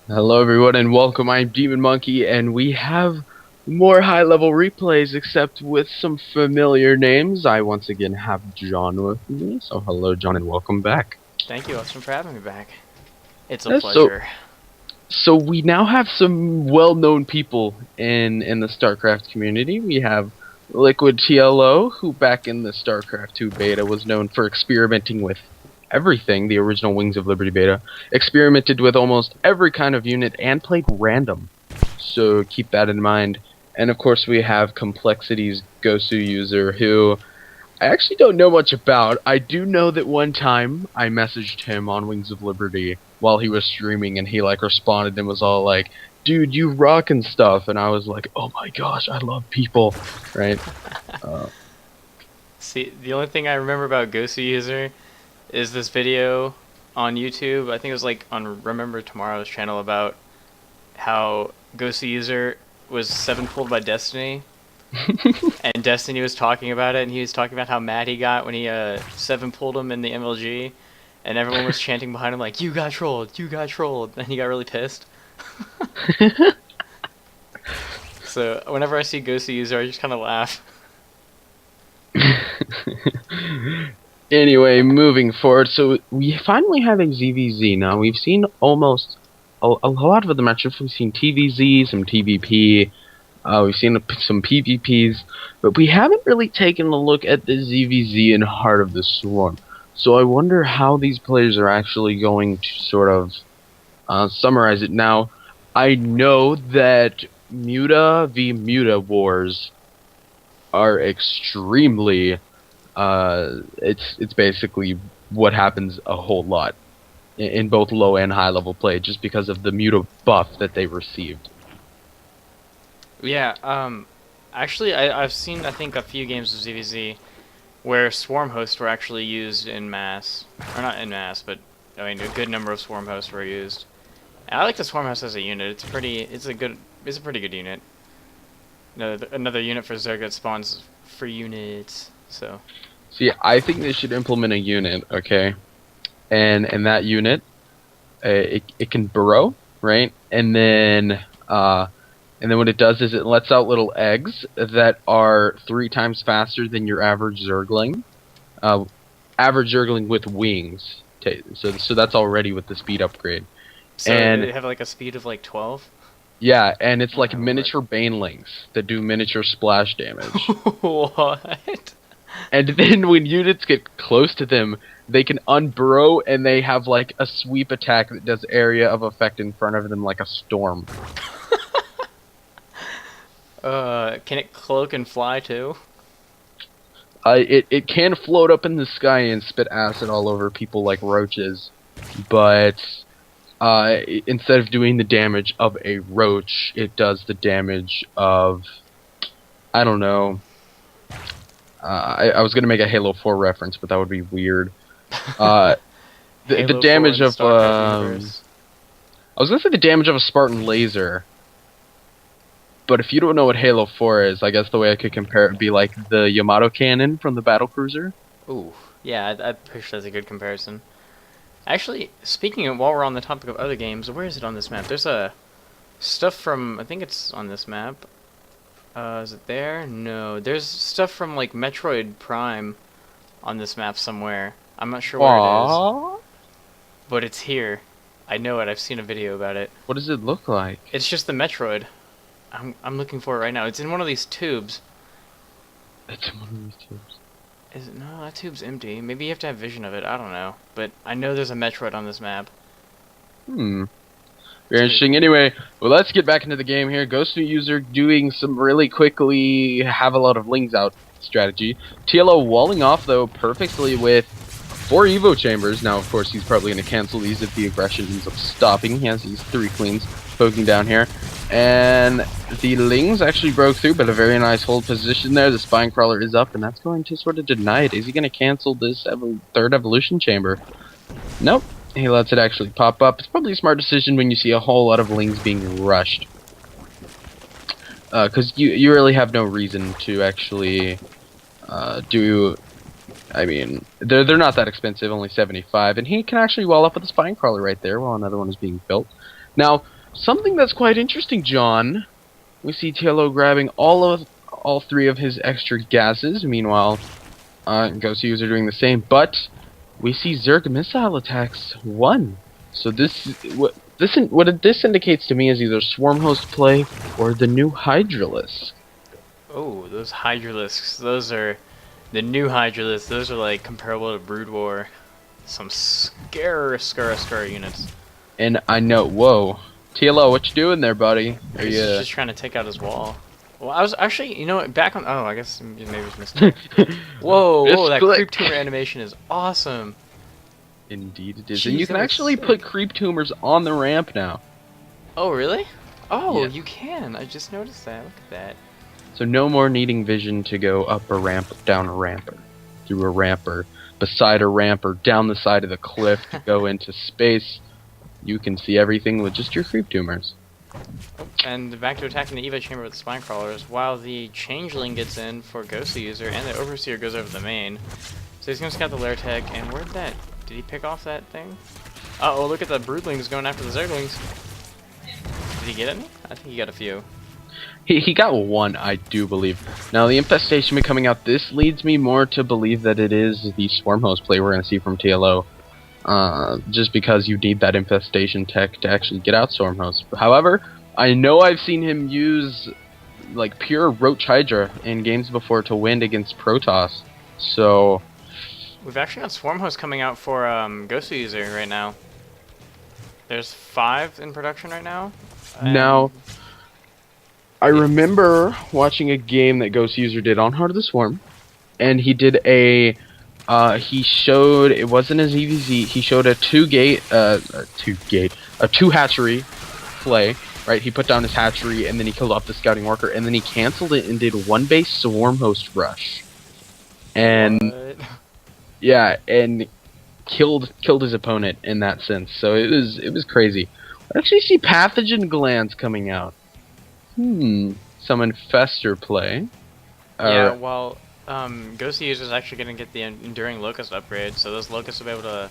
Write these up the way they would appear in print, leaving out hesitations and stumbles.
Hello everyone and welcome, I'm Demon Monkey and we have more high-level replays except with some familiar names. I once again have John with me, so hello John and welcome back. Thank you, Austin, for having me back. It's a Yeah, so, pleasure. so we now have some well-known people in the Starcraft community. We have LiquidTLO, who back in the Starcraft 2 beta was known for experimenting with everything, the original Wings of Liberty beta, experimented with almost every kind of unit and played random. So keep that in mind. And of course we have Complexity's Goswser, who I actually don't know much about. I do know that one time I messaged him on Wings of Liberty while he was streaming and he like responded and was all like, dude, you rock and stuff. And I was like, oh my gosh, I love people, right? See, the only thing I remember about Goswser is this video on YouTube. I think it was like on Remember Tomorrow's channel about how Goswser was seven-pulled by Destiny. And Destiny was talking about it, and he was talking about how mad he got when he seven-pulled him in the MLG. And everyone was chanting behind him like, you got trolled, you got trolled. And he got really pissed. So whenever I see Goswser, I just kind of laugh. Anyway, moving forward, so we finally have a ZvZ now. We've seen almost a lot of the matchups. We've seen TVZ, some TVP, we've seen some PvPs, but we haven't really taken a look at the ZvZ in Heart of the Swarm. So I wonder how these players are actually going to sort of summarize it. Now, I know that Muta v Muta wars are extremely it's basically what happens a whole lot in both low and high level play just because of the Muta buff that they received. Yeah, actually, I've seen, I think, a few games of ZvZ where swarm hosts were actually used in mass. Or not in mass, but, I mean, a good number of swarm hosts were used. And I like the swarm host as a unit. It's a pretty good unit. Another unit for Zerg that spawns free units, so. See, I think they should implement a unit, okay? And that unit, it can burrow, right? And then what it does is it lets out little eggs that are 3 times faster than your average Zergling. Average Zergling with wings. So that's already with the speed upgrade. So And they have like a speed of like 12? yeah, and it's like Oh, miniature banelings that do miniature splash damage. what? And then when units get close to them, they can unburrow and they have like a sweep attack that does area of effect in front of them like a storm. Can it cloak and fly too? It can float up in the sky and spit acid all over people like roaches, but instead of doing the damage of a roach, it does the damage of, I don't know. I was gonna make a Halo 4 reference, but that would be weird. The damage of I was gonna say the damage of a Spartan laser, but if you don't know what Halo 4 is, I guess the way I could compare it would be like the Yamato cannon from the battlecruiser. Ooh, yeah, I'm pretty sure that's a good comparison. Actually, speaking of, while we're on the topic of other games, where is it on this map? There's a stuff from, I think it's on this map. Is it there? No, there's stuff from like Metroid Prime on this map somewhere. I'm not sure where it is, but it's here. I know it. I've seen a video about it. What does it look like? It's just the Metroid. I'm looking for it right now. It's in one of these tubes. It's one of these tubes. Is it? No, that tube's empty. Maybe you have to have vision of it. I don't know. But I know there's a Metroid on this map. Very interesting. Anyway, well, let's get back into the game here. Goswser doing some really quickly have a lot of lings out strategy. TLO walling off, though, perfectly with 4 Evo chambers. Now, of course, he's probably going to cancel these if the aggression ends up stopping. He has these 3 queens poking down here. And the lings actually broke through, but a very nice hold position there. The spine crawler is up, and that's going to sort of deny it. Is he going to cancel this 3rd evolution chamber? Nope. He lets it actually pop up. It's probably a smart decision when you see a whole lot of lings being rushed. Because you really have no reason to actually do... I mean, they're not that expensive, only 75, and he can actually wall up with a spine crawler right there while another one is being built. Now, something that's quite interesting, John. We see TLO grabbing all three of his extra gases. Meanwhile, Goswser doing the same. But we see Zerg missile attacks 1. So what this indicates to me is either swarm host play or the new Hydralisk. Oh, those Hydralisks. Those are the new Hydralisks. Those are like comparable to Brood War. Some scare units. And I know, whoa, TLO, what you doing there, buddy? Are He's you just trying to take out his wall. Well, I was actually, you know, back on. Oh, I guess maybe it was missed. Whoa, that creep tumor animation is awesome. Indeed it is. Jeez, And you can actually put creep tumors on the ramp now. Oh, really? Oh, Yeah. you can. I just noticed that. Look at that. So no more needing vision to go up a ramp, down a ramp, or through a ramp, or beside a ramp, or down the side of the cliff to go into space. You can see everything with just your creep tumors. And back to attacking the Eva chamber with the spine crawlers, while the changeling gets in for Goswser, and the overseer goes over the main. So he's gonna scout the lair tech, and where'd that? Did he pick off that thing? Uh oh, look at the broodlings going after the zerglings. Did he get any? I think he got a few. He got 1, I do believe. Now the infestation been coming out. This leads me more to believe that it is the swarm host play we're gonna see from TLO. Just because you need that infestation tech to actually get out swarm hosts. However, I know I've seen him use like pure Roach Hydra in games before to win against Protoss. So We've actually got swarm hosts coming out for Goswser right now. There's 5 in production right now. now I remember watching a game that Goswser did on Heart of the Swarm, and he did a he showed, it wasn't a ZvZ, he showed a two hatchery play, right? He put down his hatchery and then he killed off the scouting worker and then he canceled it and did 1 base swarm host rush. And What? yeah, and killed his opponent in that sense. So it was crazy. I actually see pathogen glands coming out. Some infestor play. Yeah, well, Goswser is actually going to get the Enduring Locust upgrade, so those Locusts will be able to...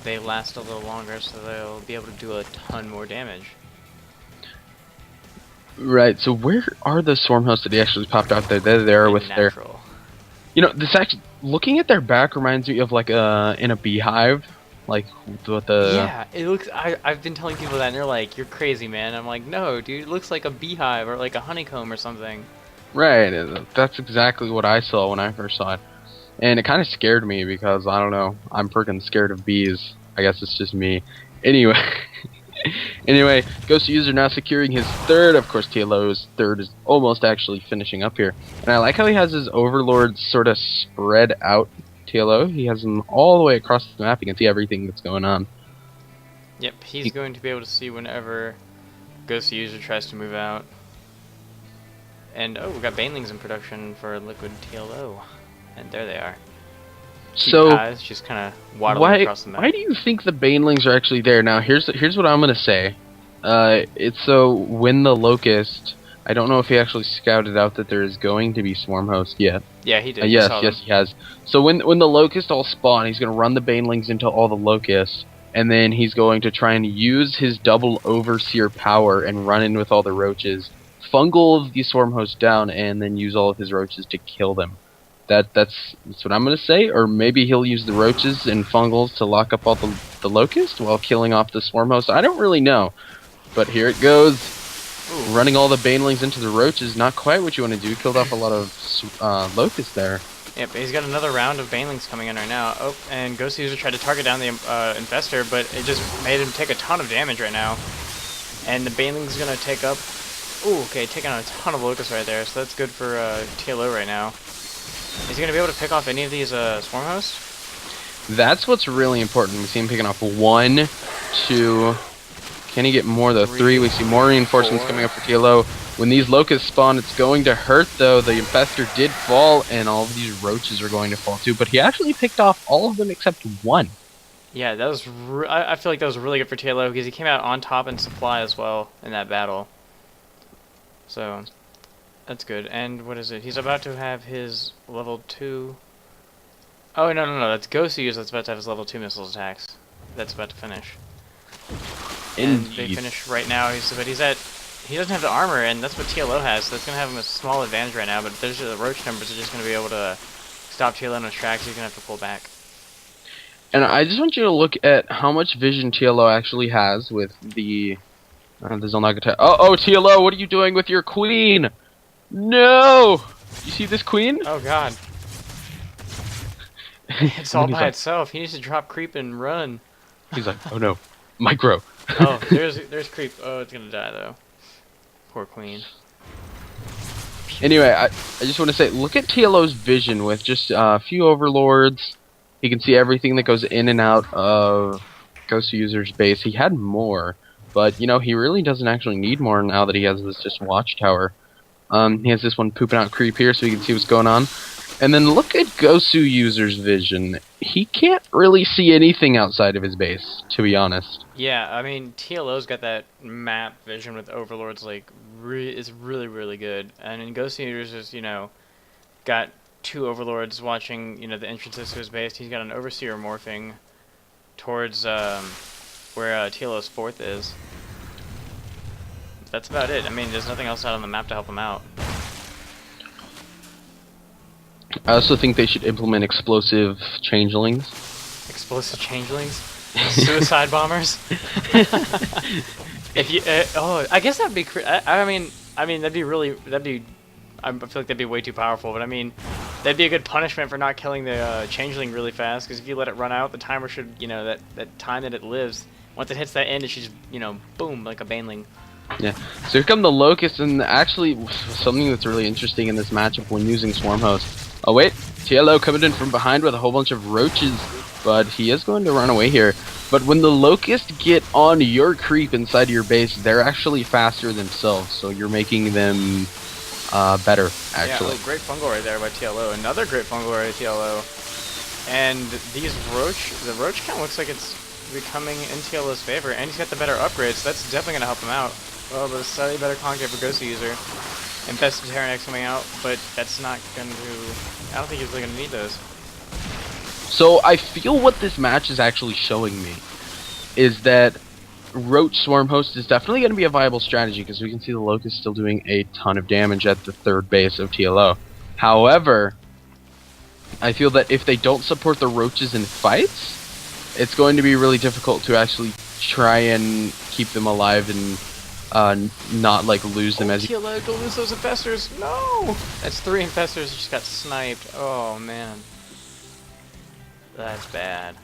They last a little longer, so they'll be able to do a ton more damage. Right, so where are the swarm hosts that he actually popped out there? They're there with their... You know, this actually... Looking at their back reminds me of, like, in a beehive. Like, with the... Yeah, it looks... I've been telling people that, and they're like, you're crazy, man. I'm like, no, dude, it looks like a beehive, or like a honeycomb or something. Right, that's exactly what I saw when I first saw it. And it kind of scared me because, I don't know, I'm freaking scared of bees. I guess it's just me. Anyway, Goswser now securing his 3rd. Of course, TLO's 3rd is almost actually finishing up here. And I like how he has his overlords sort of spread out, TLO. He has them all the way across the map. You can see everything that's going on. Yep, he's going to be able to see whenever Goswser tries to move out. And, oh, we got banelings in production for LiquidTLO. And there they are. So, guys just kind of waddling across the map. Why do you think the banelings are actually there? Now, here's what I'm going to say. It's so when the Locust... I don't know if he actually scouted out that there is going to be swarm host yet. Yeah, he did. Yes, he has. So when the Locust all spawn, he's going to run the banelings into all the Locusts, and then he's going to try and use his double Overseer power and run in with all the roaches, fungal the swarm host down, and then use all of his roaches to kill them. That's what I'm going to say. Or maybe he'll use the roaches and fungals to lock up all the Locust while killing off the swarm host. I don't really know. But here it goes. Ooh. Running all the banelings into the roaches, not quite what you want to do. Killed off a lot of Locusts there. Yep, he's got another round of banelings coming in right now. Oh, and Goswser tried to target down the infestor, but it just made him take a ton of damage right now. And the baneling's going to take up... Ooh, okay, taking on a ton of Locusts right there, so that's good for TLO right now. Is he going to be able to pick off any of these swarm hosts? That's what's really important. We see him picking off 1, 2... Can he get more though? 3. We see more reinforcements coming up for TLO. When these Locusts spawn, it's going to hurt though. The infestor did fall, and all of these roaches are going to fall too. But he actually picked off all of them except 1. Yeah, that was. I feel like that was really good for TLO because he came out on top in supply as well in that battle. So that's good. And what is it? He's about to have his level 2. Oh no! That's Goswser that's about to have his level 2 missiles attacks. That's about to finish. And they Indeed. finish right now. He doesn't have the armor, and that's what TLO has, so that's going to have him a small advantage right now, but there's the roach numbers are just going to be able to stop TLO in his tracks, he's going to have to pull back. And I just want you to look at how much vision TLO actually has with the Zelnaga. Oh, TLO, what are you doing with your queen? No! You see this queen? Oh god. It's all by itself. He needs to drop creep and run. He's like, oh no, micro. Oh, there's creep. Oh, it's gonna die though. Poor queen. Anyway, I just want to say, look at TLO's vision with just a few overlords. He can see everything that goes in and out of Goswser's base. He had more, but, you know, he really doesn't actually need more now that he has this just watchtower. He has this one pooping out creep here so he can see what's going on. And then look at Goswser's vision. He can't really see anything outside of his base, to be honest. Yeah, I mean, TLO's got that map vision with overlords, like, is really, really good. And in Goswser's just, you know, got 2 overlords watching, you know, the entrances to his base. He's got an overseer morphing towards where TLO's 4th is. That's about it. I mean, there's nothing else out on the map to help him out. I also think they should implement explosive changelings. Explosive changelings? Suicide bombers? If you, I guess that'd be. I mean, that'd be really. I feel like that'd be way too powerful. But I mean, that'd be a good punishment for not killing the changeling really fast. Because if you let it run out, the timer should, you know, that time that it lives. Once it hits that end, it should just, you know, boom, like a baneling. Yeah. So here come the locusts, and actually something that's really interesting in this matchup when using Swarm Host. Oh wait, TLO coming in from behind with a whole bunch of roaches, but he is going to run away here. But when the locusts get on your creep inside your base, they're actually faster themselves, so you're making them better, actually. Yeah, great fungal right there by TLO. Another great fungal right by TLO. And the roach count looks like it's becoming in TLO's favor, and he's got the better upgrades, so that's definitely going to help him out. Oh, but a slightly better concave for Goswser. Infested Terranex coming out, but that's not going to... I don't think he's really going to need those. So I feel what this match is actually showing me is that Roach Swarm Host is definitely going to be a viable strategy, because we can see the Locust still doing a ton of damage at the 3rd base of TLO. However, I feel that if they don't support the Roaches in fights, it's going to be really difficult to actually try and keep them alive and not like lose them as you. TLO, don't lose those infestors. No, that's 3 infestors just got sniped. Oh man, that's bad.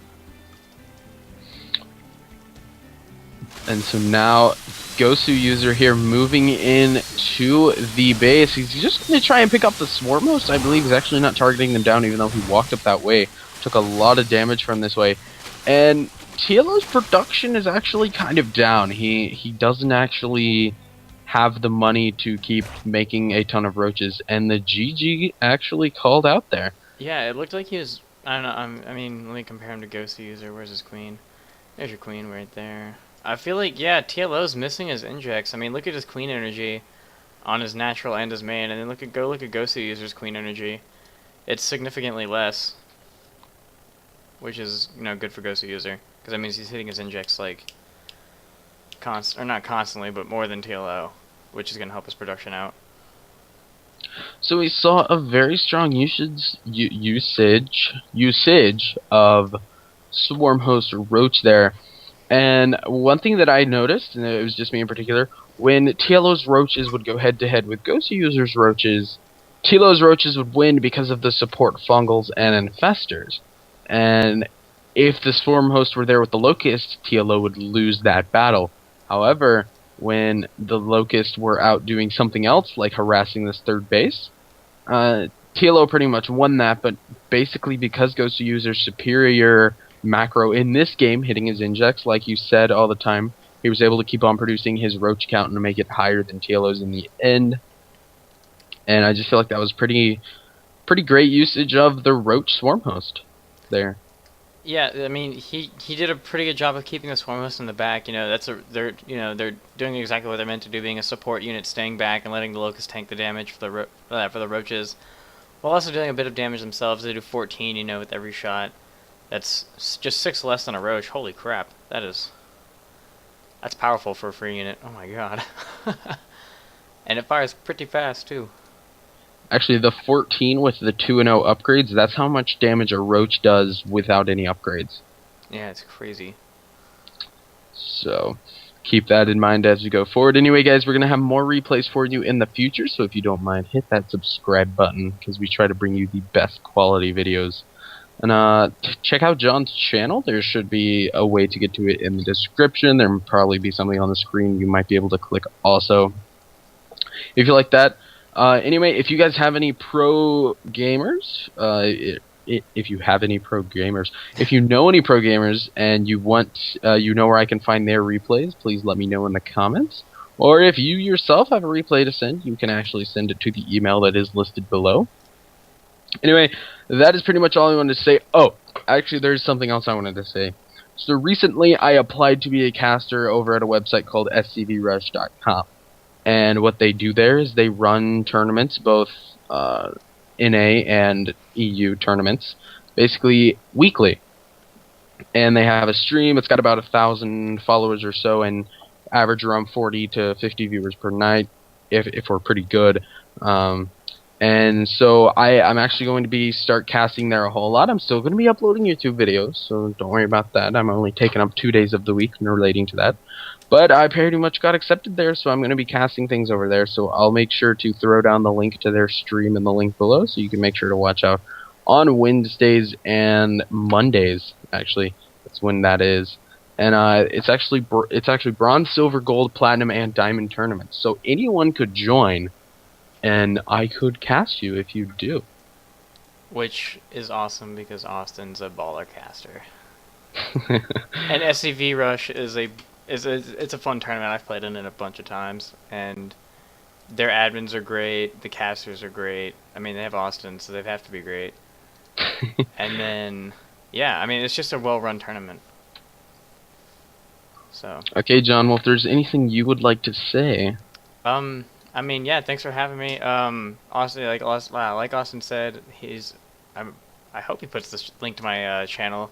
And so now Goswser here moving in to the base. He's just going to try and pick up the Swarm Host. I believe he's actually not targeting them down, even though he walked up that way. Took a lot of damage from this way. And TLO's production is actually kind of down. He doesn't actually have the money to keep making a ton of roaches, and the GG actually called out there. Yeah, it looked like he was... I don't know, I mean, let me compare him to Goswser. Where's his queen? There's your queen right there. I feel like, yeah, TLO's missing his injects. I mean, look at his queen energy on his natural and his main, and then look at Goswser's queen energy. It's significantly less, which is, you know, good for Goswser, because that means he's hitting his injects like not constantly, but more than TLO, which is going to help his production out. So we saw a very strong usage of Swarm Host Roach there. And one thing that I noticed, and it was just me in particular, when TLO's Roaches would go head-to-head with Goswser's Roaches, TLO's Roaches would win because of the support fungals and infestors. And if the Swarm Host were there with the Locust, TLO would lose that battle. However, when the Locusts were out doing something else, like harassing this 3rd base, TLO pretty much won that, but basically because Goswser's superior macro in this game, hitting his injects, like you said all the time, he was able to keep on producing his roach count and make it higher than TLO's in the end. And I just feel like that was pretty great usage of the Roach Swarm Host there. Yeah, I mean, he did a pretty good job of keeping the Swarm Host in the back. You know, they're doing exactly what they're meant to do, being a support unit, staying back and letting the Locust tank the damage for the Roaches, while also doing a bit of damage themselves. They do 14, you know, with every shot. That's just 6 less than a Roach. Holy crap, that is That's powerful for a free unit. Oh my god. And it fires pretty fast too. Actually, the 14 with the 2-0 upgrades, that's how much damage a roach does without any upgrades. Yeah, it's crazy. So, keep that in mind as we go forward. Anyway, guys, we're going to have more replays for you in the future, so if you don't mind, hit that subscribe button, because we try to bring you the best quality videos. And check out John's channel. There should be a way to get to it in the description. There will probably be something on the screen you might be able to click also, if you like that. Anyway, if you guys have any pro gamers, if you have any pro gamers, if you know any pro gamers and you want, you know where I can find their replays, please let me know in the comments. Or if you yourself have a replay to send, you can actually send it to the email that is listed below. Anyway, that is pretty much all I wanted to say. Oh, actually, there's something else I wanted to say. So recently, I applied to be a caster over at a website called SCVRush.com. And what they do there is they run tournaments, both NA and EU tournaments, basically weekly. And they have a stream. It's got about 1,000 followers or so, and average around 40 to 50 viewers per night, if we're pretty good. And so I'm actually going to start casting there a whole lot. I'm still going to be uploading YouTube videos, so don't worry about that. I'm only taking up 2 days of the week relating to that. But I pretty much got accepted there, so I'm going to be casting things over there. So I'll make sure to throw down the link to their stream in the link below, so you can make sure to watch out on Wednesdays and Mondays. Actually, that's when that is. And it's actually bronze, silver, gold, platinum, and diamond tournaments. So anyone could join, and I could cast you if you do. Which is awesome because Austin's a baller caster. And SCVRush it's a fun tournament. I've played in it a bunch of times, and their admins are great. The casters are great. I mean, they have Austin, so they have to be great. And then, yeah, I mean, it's just a well-run tournament. So. Okay, John. Well, if there's anything you would like to say. I mean, yeah, thanks for having me. Austin, like Austin said, I hope he puts this link to my channel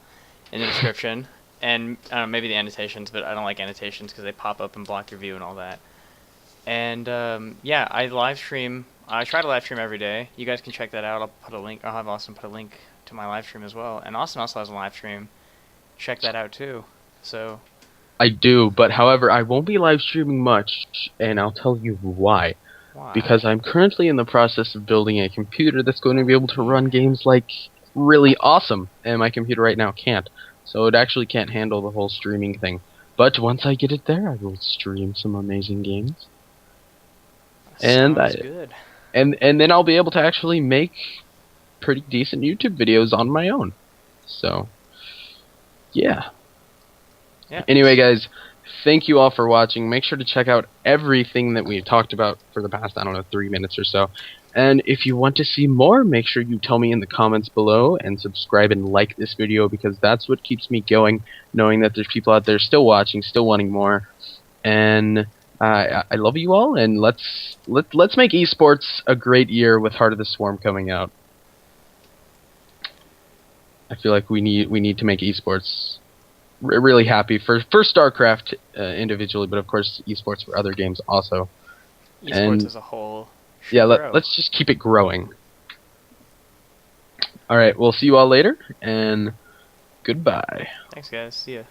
in the description. And maybe the annotations, but I don't like annotations because they pop up and block your view and all that. And yeah, I live stream. I try to live stream every day. You guys can check that out. I'll put a link. I'll have Austin put a link to my live stream as well. And Austin also has a live stream. Check that out too. So. I do, but however, I won't be live streaming much, and I'll tell you why. Why? Because I'm currently in the process of building a computer that's going to be able to run games like really awesome, and my computer right now can't. So it actually can't handle the whole streaming thing. But once I get it there, I will stream some amazing games. And good. And then I'll be able to actually make pretty decent YouTube videos on my own. So, yeah. Anyway, guys, thank you all for watching. Make sure to check out everything that we've talked about for the past, 3 minutes or so. And if you want to see more, make sure you tell me in the comments below and subscribe and like this video, because that's what keeps me going, knowing that there's people out there still watching, still wanting more. And I love you all, and let's make esports a great year with Heart of the Swarm coming out. I feel like we need to make esports really happy for Starcraft individually, but of course esports for other games also. Esports as a whole. Yeah, let's just keep it growing. Alright, we'll see you all later, and goodbye. Thanks, guys. See ya.